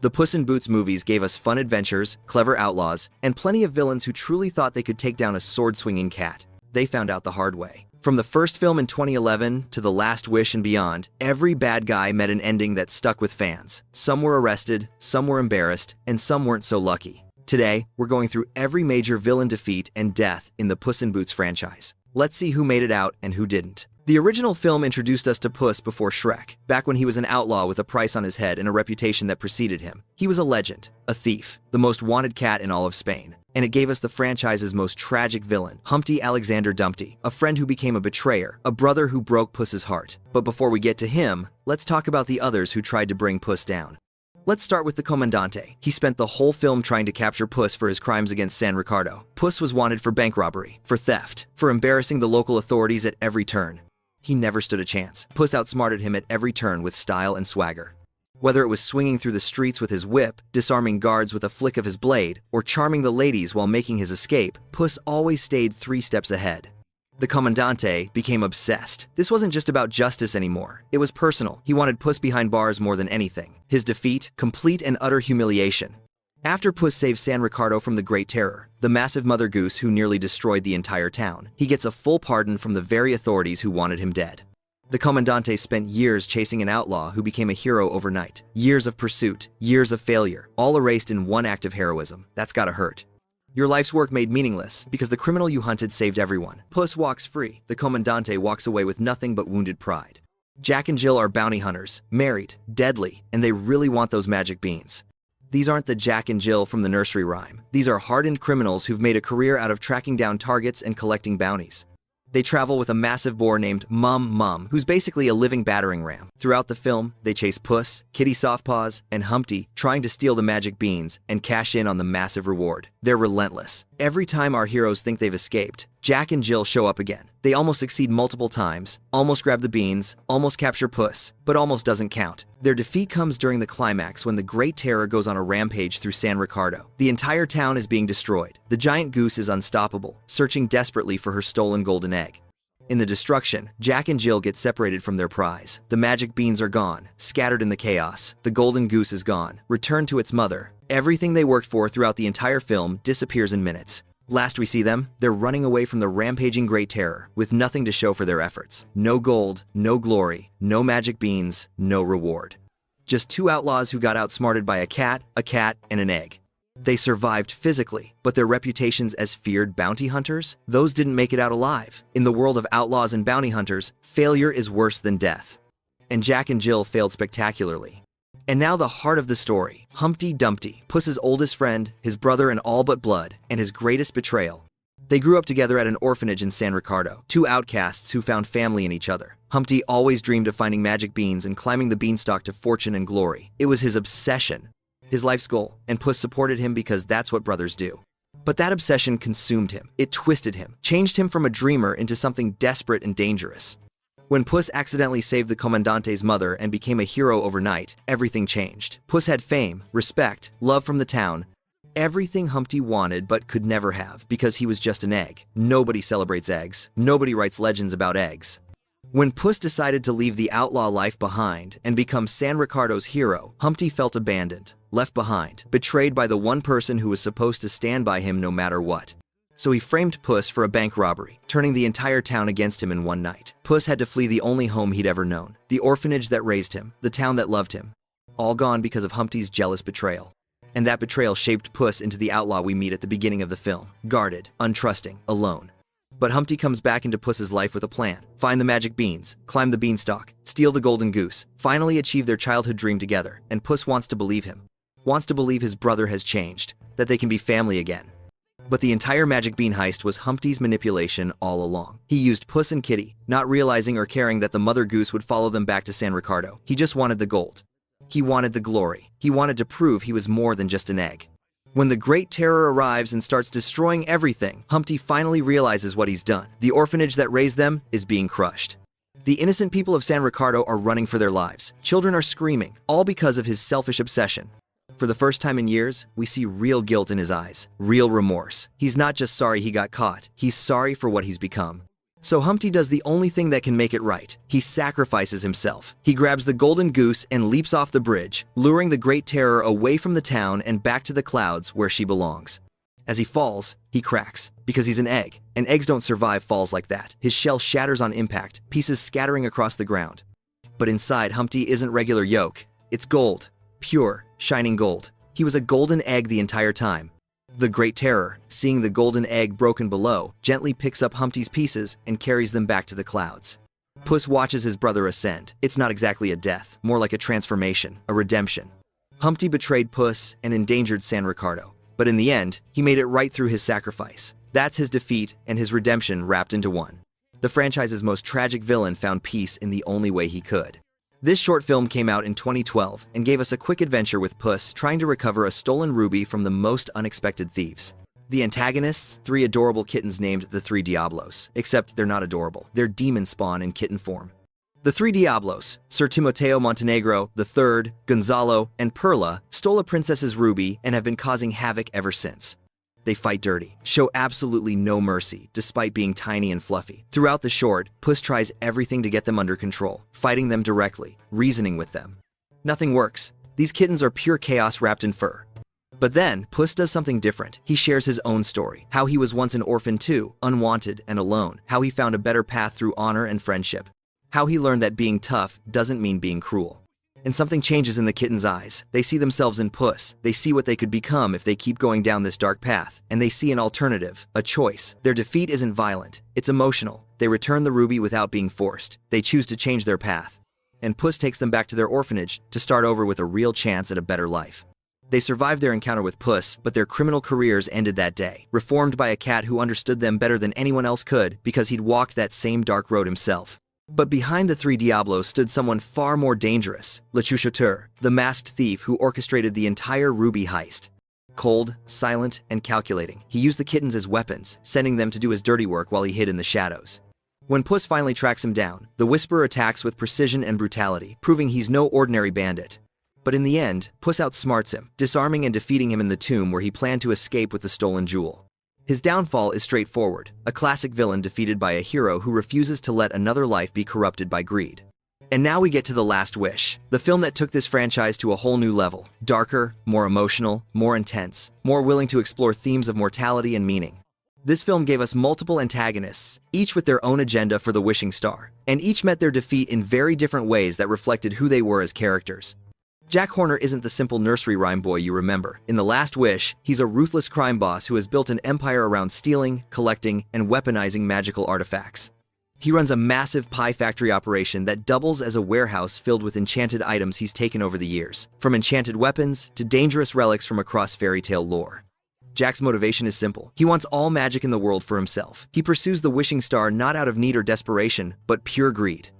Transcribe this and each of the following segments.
The Puss in Boots movies gave us fun adventures, clever outlaws, and plenty of villains who truly thought they could take down a sword-swinging cat. They found out the hard way. From the first film in 2011 to The Last Wish and beyond, every bad guy met an ending that stuck with fans. Some were arrested, some were embarrassed, and some weren't so lucky. Today, we're going through every major villain defeat and death in the Puss in Boots franchise. Let's see who made it out and who didn't. The original film introduced us to Puss before Shrek, back when he was an outlaw with a price on his head and a reputation that preceded him. He was a legend, a thief, the most wanted cat in all of Spain. And it gave us the franchise's most tragic villain, Humpty Alexander Dumpty, a friend who became a betrayer, a brother who broke Puss's heart. But before we get to him, let's talk about the others who tried to bring Puss down. Let's start with the commandante. He spent the whole film trying to capture Puss for his crimes against San Ricardo. Puss was wanted for bank robbery, for theft, for embarrassing the local authorities at every turn. He never stood a chance. Puss outsmarted him at every turn with style and swagger. Whether it was swinging through the streets with his whip, disarming guards with a flick of his blade, or charming the ladies while making his escape, Puss always stayed 3 steps ahead. The commandante became obsessed. This wasn't just about justice anymore. It was personal. He wanted Puss behind bars more than anything. His defeat, complete and utter humiliation. After Puss saves San Ricardo from the Great Terror, the massive mother goose who nearly destroyed the entire town, he gets a full pardon from the very authorities who wanted him dead. The commandante spent years chasing an outlaw who became a hero overnight. Years of pursuit, years of failure, all erased in one act of heroism. That's gotta hurt. Your life's work made meaningless because the criminal you hunted saved everyone. Puss walks free. The commandante walks away with nothing but wounded pride. Jack and Jill are bounty hunters, married, deadly, and they really want those magic beans. These aren't the Jack and Jill from the nursery rhyme. These are hardened criminals who've made a career out of tracking down targets and collecting bounties. They travel with a massive boar named Mum, who's basically a living battering ram. Throughout the film, they chase Puss, Kitty Softpaws, and Humpty, trying to steal the magic beans and cash in on the massive reward. They're relentless. Every time our heroes think they've escaped, Jack and Jill show up again. They almost succeed multiple times, almost grab the beans, almost capture Puss, but almost doesn't count. Their defeat comes during the climax when the Great Terror goes on a rampage through San Ricardo. The entire town is being destroyed. The giant goose is unstoppable, searching desperately for her stolen golden egg. In the destruction, Jack and Jill get separated from their prize. The magic beans are gone, scattered in the chaos. The golden goose is gone, returned to its mother. Everything they worked for throughout the entire film disappears in minutes. Last we see them, they're running away from the rampaging Great Terror with nothing to show for their efforts. No gold, no glory, no magic beans, no reward. Just 2 outlaws who got outsmarted by a cat, and an egg. They survived physically, but their reputations as feared bounty hunters, those didn't make it out alive. In the world of outlaws and bounty hunters, failure is worse than death. And Jack and Jill failed spectacularly. And now the heart of the story, Humpty Dumpty, Puss's oldest friend, his brother in all but blood, and his greatest betrayal. They grew up together at an orphanage in San Ricardo, 2 outcasts who found family in each other. Humpty always dreamed of finding magic beans and climbing the beanstalk to fortune and glory. It was his obsession, his life's goal, and Puss supported him because that's what brothers do. But that obsession consumed him. It twisted him, changed him from a dreamer into something desperate and dangerous. When Puss accidentally saved the commandante's mother and became a hero overnight, everything changed. Puss had fame, respect, love from the town, everything Humpty wanted but could never have because he was just an egg. Nobody celebrates eggs. Nobody writes legends about eggs. When Puss decided to leave the outlaw life behind and become San Ricardo's hero, Humpty felt abandoned, left behind, betrayed by the one person who was supposed to stand by him no matter what. So he framed Puss for a bank robbery, turning the entire town against him in one night. Puss had to flee the only home he'd ever known, the orphanage that raised him, the town that loved him. All gone because of Humpty's jealous betrayal. And that betrayal shaped Puss into the outlaw we meet at the beginning of the film, guarded, untrusting, alone. But Humpty comes back into Puss's life with a plan. Find the magic beans, climb the beanstalk, steal the golden goose, finally achieve their childhood dream together, and Puss wants to believe him. Wants to believe his brother has changed, that they can be family again. But the entire magic bean heist was Humpty's manipulation all along. He used Puss and Kitty, not realizing or caring that the mother goose would follow them back to San Ricardo. He just wanted the gold. He wanted the glory. He wanted to prove he was more than just an egg. When the Great Terror arrives and starts destroying everything, Humpty finally realizes what he's done. The orphanage that raised them is being crushed. The innocent people of San Ricardo are running for their lives. Children are screaming, all because of his selfish obsession. For the first time in years, we see real guilt in his eyes, real remorse. He's not just sorry he got caught, he's sorry for what he's become. So Humpty does the only thing that can make it right. He sacrifices himself. He grabs the golden goose and leaps off the bridge, luring the Great Terror away from the town and back to the clouds where she belongs. As he falls, he cracks, because he's an egg, and eggs don't survive falls like that. His shell shatters on impact, pieces scattering across the ground. But inside, Humpty isn't regular yolk. It's gold. Pure, shining gold. He was a golden egg the entire time. The Great Terror, seeing the golden egg broken below, gently picks up Humpty's pieces and carries them back to the clouds. Puss watches his brother ascend. It's not exactly a death, more like a transformation, a redemption. Humpty betrayed Puss and endangered San Ricardo. But in the end, he made it right through his sacrifice. That's his defeat and his redemption wrapped into one. The franchise's most tragic villain found peace in the only way he could. This short film came out in 2012 and gave us a quick adventure with Puss trying to recover a stolen ruby from the most unexpected thieves. The antagonists, three adorable kittens named the Three Diablos, except they're not adorable. They're demon spawn in kitten form. The Three Diablos, Sir Timoteo Montenegro, the Third, Gonzalo, and Perla, stole a princess's ruby and have been causing havoc ever since. They fight dirty, show absolutely no mercy, despite being tiny and fluffy. Throughout the short, Puss tries everything to get them under control, fighting them directly, reasoning with them. Nothing works. These kittens are pure chaos wrapped in fur. But then, Puss does something different. He shares his own story, how he was once an orphan too, unwanted and alone, how he found a better path through honor and friendship. How he learned that being tough doesn't mean being cruel. And something changes in the kittens' eyes. They see themselves in Puss. They see what they could become if they keep going down this dark path. And they see an alternative, a choice. Their defeat isn't violent. It's emotional. They return the ruby without being forced. They choose to change their path. And Puss takes them back to their orphanage to start over with a real chance at a better life. They survived their encounter with Puss, but their criminal careers ended that day, reformed by a cat who understood them better than anyone else could because he'd walked that same dark road himself. But behind the Three Diablos stood someone far more dangerous, Le Chuchoteur, the masked thief who orchestrated the entire ruby heist. Cold, silent, and calculating, he used the kittens as weapons, sending them to do his dirty work while he hid in the shadows. When Puss finally tracks him down, the Whisperer attacks with precision and brutality, proving he's no ordinary bandit. But in the end, Puss outsmarts him, disarming and defeating him in the tomb where he planned to escape with the stolen jewel. His downfall is straightforward, a classic villain defeated by a hero who refuses to let another life be corrupted by greed. And now we get to The Last Wish, the film that took this franchise to a whole new level. Darker, more emotional, more intense, more willing to explore themes of mortality and meaning. This film gave us multiple antagonists, each with their own agenda for the wishing star, and each met their defeat in very different ways that reflected who they were as characters. Jack Horner isn't the simple nursery rhyme boy you remember. In The Last Wish, he's a ruthless crime boss who has built an empire around stealing, collecting, and weaponizing magical artifacts. He runs a massive pie factory operation that doubles as a warehouse filled with enchanted items he's taken over the years, from enchanted weapons to dangerous relics from across fairy tale lore. Jack's motivation is simple. He wants all magic in the world for himself. He pursues the wishing star not out of need or desperation, but pure greed.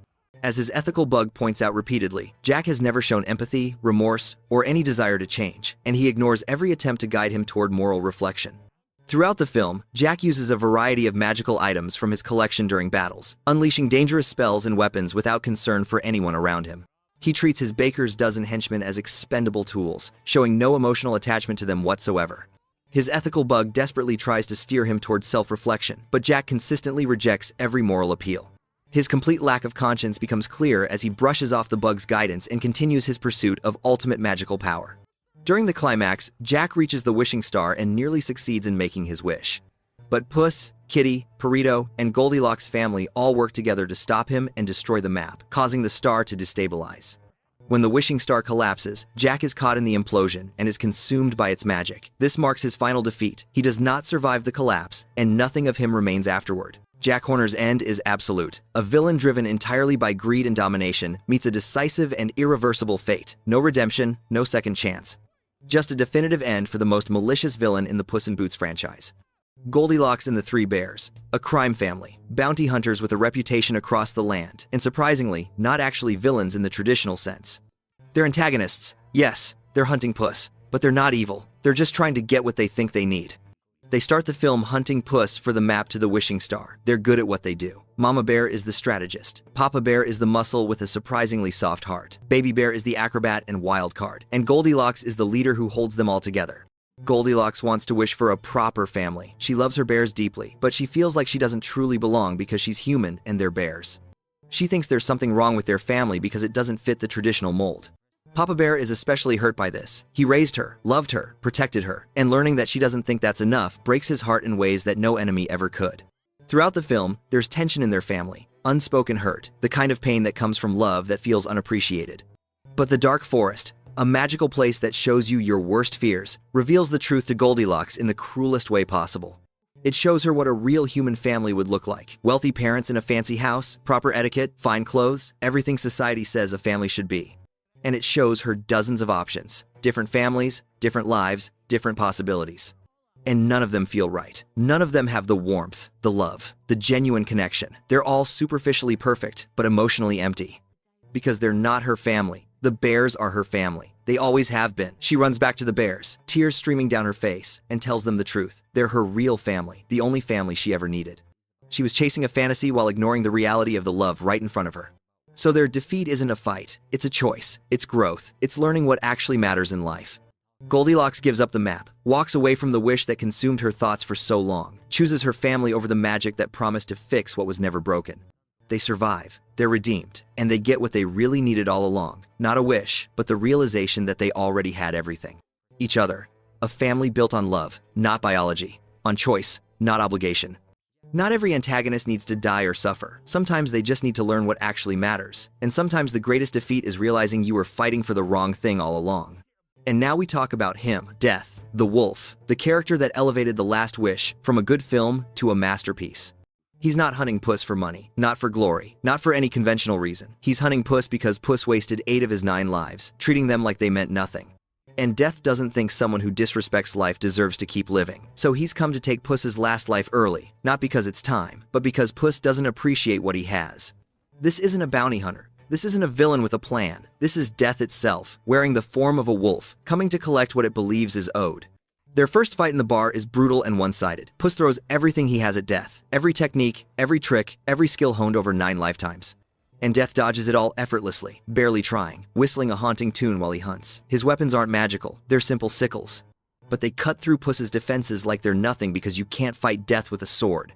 As his ethical bug points out repeatedly, Jack has never shown empathy, remorse, or any desire to change, and he ignores every attempt to guide him toward moral reflection. Throughout the film, Jack uses a variety of magical items from his collection during battles, unleashing dangerous spells and weapons without concern for anyone around him. He treats his baker's dozen henchmen as expendable tools, showing no emotional attachment to them whatsoever. His ethical bug desperately tries to steer him towards self-reflection, but Jack consistently rejects every moral appeal. His complete lack of conscience becomes clear as he brushes off the bug's guidance and continues his pursuit of ultimate magical power. During the climax, Jack reaches the wishing star and nearly succeeds in making his wish. But Puss, Kitty, Perito, and Goldilocks' family all work together to stop him and destroy the map, causing the star to destabilize. When the wishing star collapses, Jack is caught in the implosion and is consumed by its magic. This marks his final defeat. He does not survive the collapse, and nothing of him remains afterward. Jack Horner's end is absolute. A villain driven entirely by greed and domination meets a decisive and irreversible fate. No redemption, no second chance. Just a definitive end for the most malicious villain in the Puss in Boots franchise. Goldilocks and the Three Bears, a crime family, bounty hunters with a reputation across the land, and surprisingly, not actually villains in the traditional sense. They're antagonists. Yes, they're hunting Puss, but they're not evil. They're just trying to get what they think they need. They start the film hunting Puss for the map to the wishing star. They're good at what they do. Mama Bear is the strategist. Papa Bear is the muscle with a surprisingly soft heart. Baby Bear is the acrobat and wild card. And Goldilocks is the leader who holds them all together. Goldilocks wants to wish for a proper family. She loves her bears deeply, but she feels like she doesn't truly belong because she's human and they're bears. She thinks there's something wrong with their family because it doesn't fit the traditional mold. Papa Bear is especially hurt by this. He raised her, loved her, protected her, and learning that she doesn't think that's enough breaks his heart in ways that no enemy ever could. Throughout the film, there's tension in their family, unspoken hurt, the kind of pain that comes from love that feels unappreciated. But the dark forest, a magical place that shows you your worst fears, reveals the truth to Goldilocks in the cruelest way possible. It shows her what a real human family would look like. Wealthy parents in a fancy house, proper etiquette, fine clothes, everything society says a family should be. And it shows her dozens of options, different families, different lives, different possibilities. And none of them feel right. None of them have the warmth, the love, the genuine connection. They're all superficially perfect, but emotionally empty. Because they're not her family. The bears are her family. They always have been. She runs back to the bears, tears streaming down her face, and tells them the truth. They're her real family, the only family she ever needed. She was chasing a fantasy while ignoring the reality of the love right in front of her. So their defeat isn't a fight. It's a choice. It's growth. It's learning what actually matters in life. Goldilocks gives up the map, walks away from the wish that consumed her thoughts for so long, chooses her family over the magic that promised to fix what was never broken. They survive, they're redeemed, and they get what they really needed all along. Not a wish, but the realization that they already had everything. Each other. A family built on love, not biology. On choice, not obligation. Not every antagonist needs to die or suffer. Sometimes they just need to learn what actually matters. And sometimes the greatest defeat is realizing you were fighting for the wrong thing all along. And now we talk about him, Death, the wolf, the character that elevated The Last Wish from a good film to a masterpiece. He's not hunting Puss for money, not for glory, not for any conventional reason. He's hunting Puss because Puss wasted 8 of his 9 lives, treating them like they meant nothing. And Death doesn't think someone who disrespects life deserves to keep living. So he's come to take Puss's last life early, not because it's time, but because Puss doesn't appreciate what he has. This isn't a bounty hunter. This isn't a villain with a plan. This is Death itself, wearing the form of a wolf, coming to collect what it believes is owed. Their first fight in the bar is brutal and one-sided. Puss throws everything he has at Death. Every technique, every trick, every skill honed over 9 lifetimes. And Death dodges it all effortlessly, barely trying, whistling a haunting tune while he hunts. His weapons aren't magical, they're simple sickles. But they cut through Puss's defenses like they're nothing because you can't fight Death with a sword.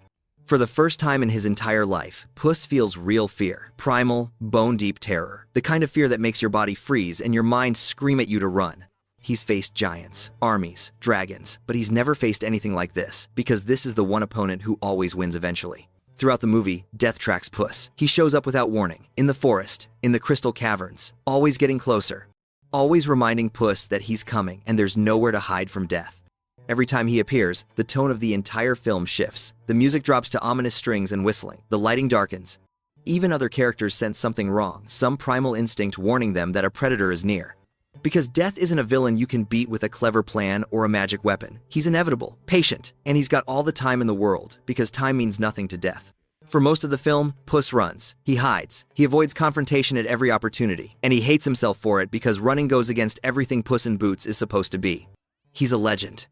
For the first time in his entire life, Puss feels real fear. Primal, bone-deep terror. The kind of fear that makes your body freeze and your mind scream at you to run. He's faced giants, armies, dragons, but he's never faced anything like this, because this is the one opponent who always wins eventually. Throughout the movie, Death tracks Puss. He shows up without warning, in the forest, in the crystal caverns, always getting closer. Always reminding Puss that he's coming and there's nowhere to hide from Death. Every time he appears, the tone of the entire film shifts. The music drops to ominous strings and whistling. The lighting darkens. Even other characters sense something wrong, some primal instinct warning them that a predator is near. Because Death isn't a villain you can beat with a clever plan or a magic weapon. He's inevitable, patient, and he's got all the time in the world, because time means nothing to Death. For most of the film, Puss runs. He hides. He avoids confrontation at every opportunity, and he hates himself for it because running goes against everything Puss in Boots is supposed to be. He's a legend.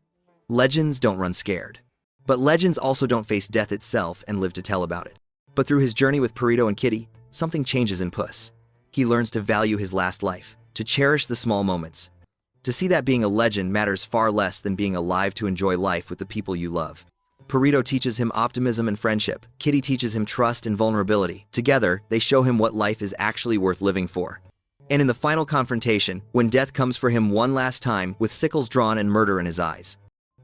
Legends don't run scared. But legends also don't face death itself and live to tell about it. But through his journey with Perito and Kitty, something changes in Puss. He learns to value his last life, to cherish the small moments. To see that being a legend matters far less than being alive to enjoy life with the people you love. Perito teaches him optimism and friendship. Kitty teaches him trust and vulnerability. Together, they show him what life is actually worth living for. And in the final confrontation, when Death comes for him one last time with sickles drawn and murder in his eyes,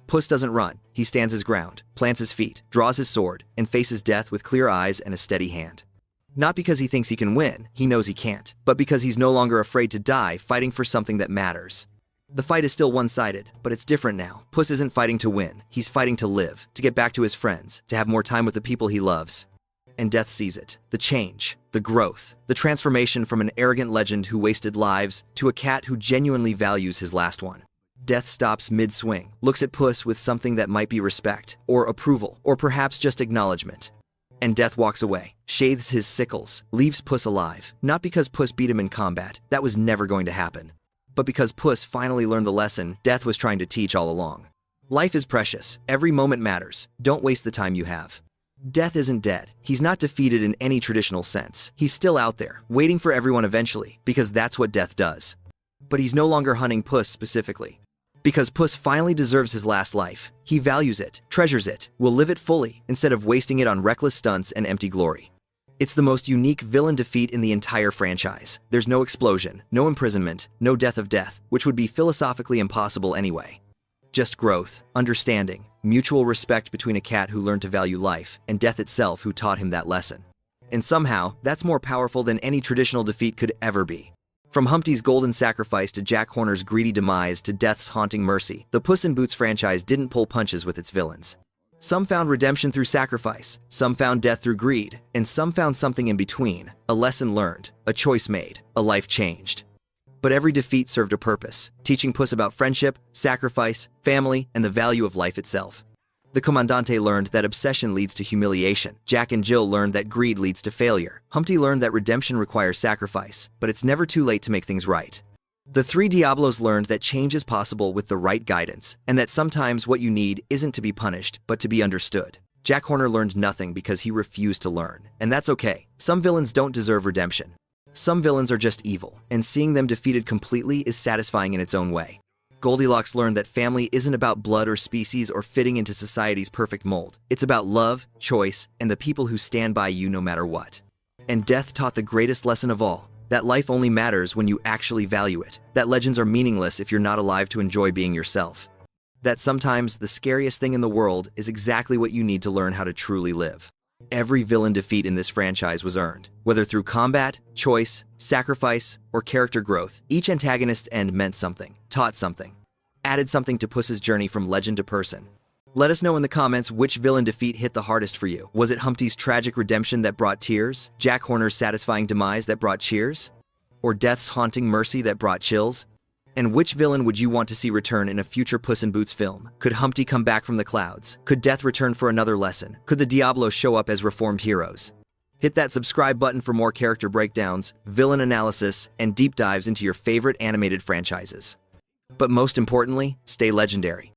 Puss doesn't run. He stands his ground, plants his feet, draws his sword, and faces Death with clear eyes and a steady hand. Not because he thinks he can win, he knows he can't, but because he's no longer afraid to die fighting for something that matters. The fight is still one-sided, but it's different now. Puss isn't fighting to win, he's fighting to live, to get back to his friends, to have more time with the people he loves. And Death sees it. The change, the growth, the transformation from an arrogant legend who wasted lives to a cat who genuinely values his last one. Death stops mid-swing, looks at Puss with something that might be respect, or approval, or perhaps just acknowledgement. And Death walks away, sheathes his sickles, leaves Puss alive, not because Puss beat him in combat, that was never going to happen, but because Puss finally learned the lesson Death was trying to teach all along. Life is precious, every moment matters, don't waste the time you have. Death isn't dead, he's not defeated in any traditional sense, he's still out there, waiting for everyone eventually, because that's what Death does. But he's no longer hunting Puss specifically. Because Puss finally deserves his last life. He values it, treasures it, will live it fully, instead of wasting it on reckless stunts and empty glory. It's the most unique villain defeat in the entire franchise. There's no explosion, no imprisonment, no death of death, which would be philosophically impossible anyway. Just growth, understanding, mutual respect between a cat who learned to value life, and death itself who taught him that lesson. And somehow, that's more powerful than any traditional defeat could ever be. From Humpty's golden sacrifice to Jack Horner's greedy demise to Death's haunting mercy, the Puss in Boots franchise didn't pull punches with its villains. Some found redemption through sacrifice, some found death through greed, and some found something in between, a lesson learned, a choice made, a life changed. But every defeat served a purpose, teaching Puss about friendship, sacrifice, family, and the value of life itself. The commandante learned that obsession leads to humiliation. Jack and Jill learned that greed leads to failure. Humpty learned that redemption requires sacrifice, but it's never too late to make things right. The three Diablos learned that change is possible with the right guidance, and that sometimes what you need isn't to be punished, but to be understood. Jack Horner learned nothing because he refused to learn, and that's okay. Some villains don't deserve redemption. Some villains are just evil, and seeing them defeated completely is satisfying in its own way. Goldilocks learned that family isn't about blood or species or fitting into society's perfect mold. It's about love, choice, and the people who stand by you no matter what. And Death taught the greatest lesson of all, that life only matters when you actually value it, that legends are meaningless if you're not alive to enjoy being yourself, that sometimes the scariest thing in the world is exactly what you need to learn how to truly live. Every villain defeat in this franchise was earned, whether through combat, choice, sacrifice, or character growth. Each antagonist's end meant something, taught something, added something to Puss's journey from legend to person. Let us know in the comments which villain defeat hit the hardest for you. Was it Humpty's tragic redemption that brought tears? Jack Horner's satisfying demise that brought cheers? Or Death's haunting mercy that brought chills? And which villain would you want to see return in a future Puss in Boots film? Could Humpty come back from the clouds? Could Death return for another lesson? Could the Diablos show up as reformed heroes? Hit that subscribe button for more character breakdowns, villain analysis, and deep dives into your favorite animated franchises. But most importantly, stay legendary.